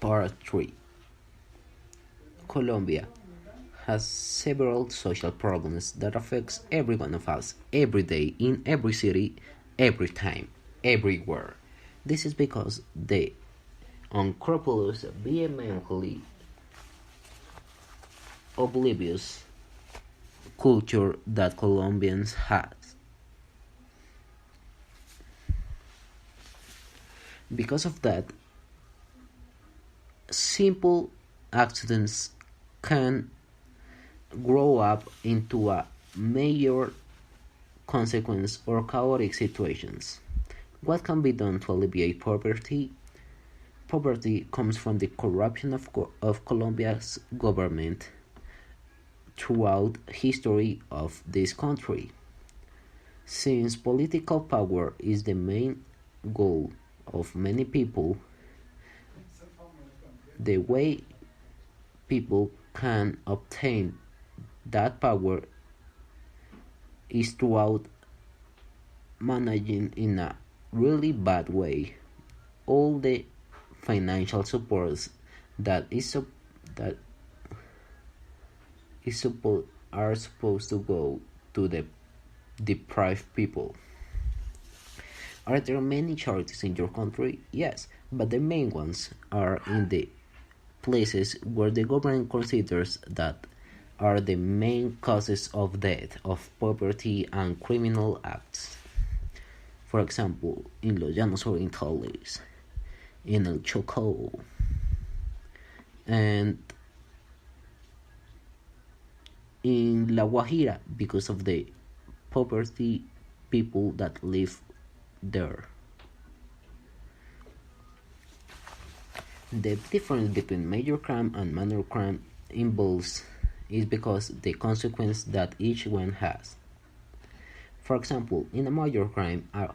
Part 3. Colombia has several social problems that affects every one of us every day in every city, every time, everywhere. This is because the unscrupulous, vehemently oblivious culture that Colombians has. Because of that, simple accidents can grow up into a major consequence or chaotic situations. What can be done to alleviate poverty? Poverty comes from the corruption of Colombia's government throughout history of this country. Since political power is the main goal of many people, the way people can obtain that power is throughout managing in a really bad way all the financial supports that are supposed to go to the deprived people. Are there many charities in your country? Yes, but the main ones are in the places where the government considers that are the main causes of death, of poverty, and criminal acts. For example, in Los Llanos Orientales, in El Chocó, and in La Guajira because of the poverty people that live there. The difference between major crime and minor crime involves is because the consequence that each one has. For example, in a major crime, a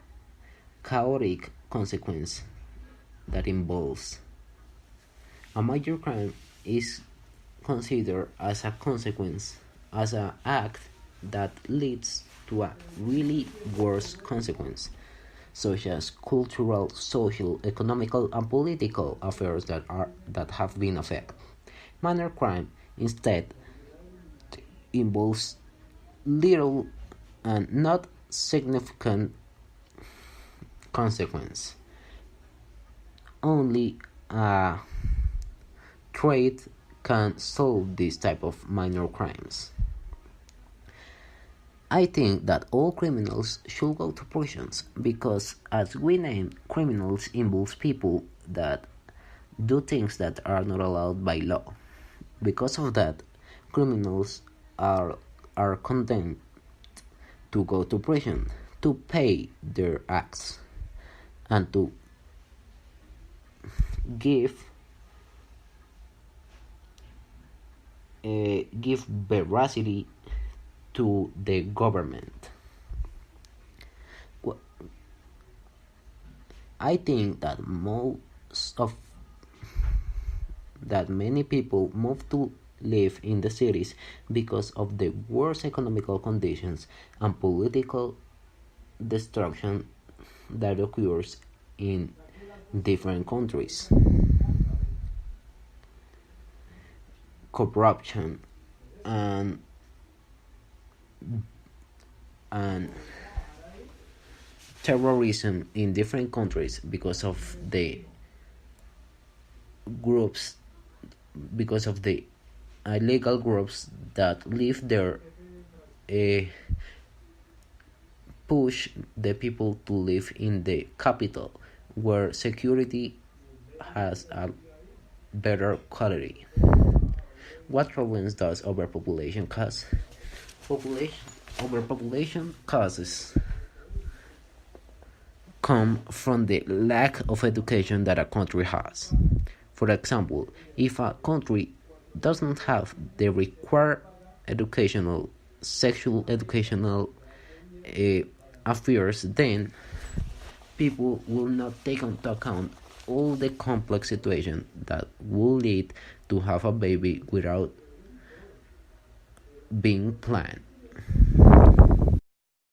chaotic consequence that involves a major crime is considered as a consequence, as an act that leads to a really worse consequence, such as cultural, social, economical, and political affairs that have been affected. Minor crime instead involves little and not significant consequence. Only a trade can solve this type of minor crimes. I think that all criminals should go to prisons because, as we name, criminals involves people that do things that are not allowed by law. Because of that, criminals are condemned to go to prison to pay their acts and to give veracity to the government. I think that many people move to live in the cities because of the worst economical conditions and political destruction that occurs in different countries. Corruption and terrorism in different countries because of the groups, because of the illegal groups that live there, push the people to live in the capital where security has a better quality. What problems does overpopulation cause? Overpopulation causes come from the lack of education that a country has. For example, if a country does not have the required sexual educational affairs, then people will not take into account all the complex situation that will lead to have a baby without being planned.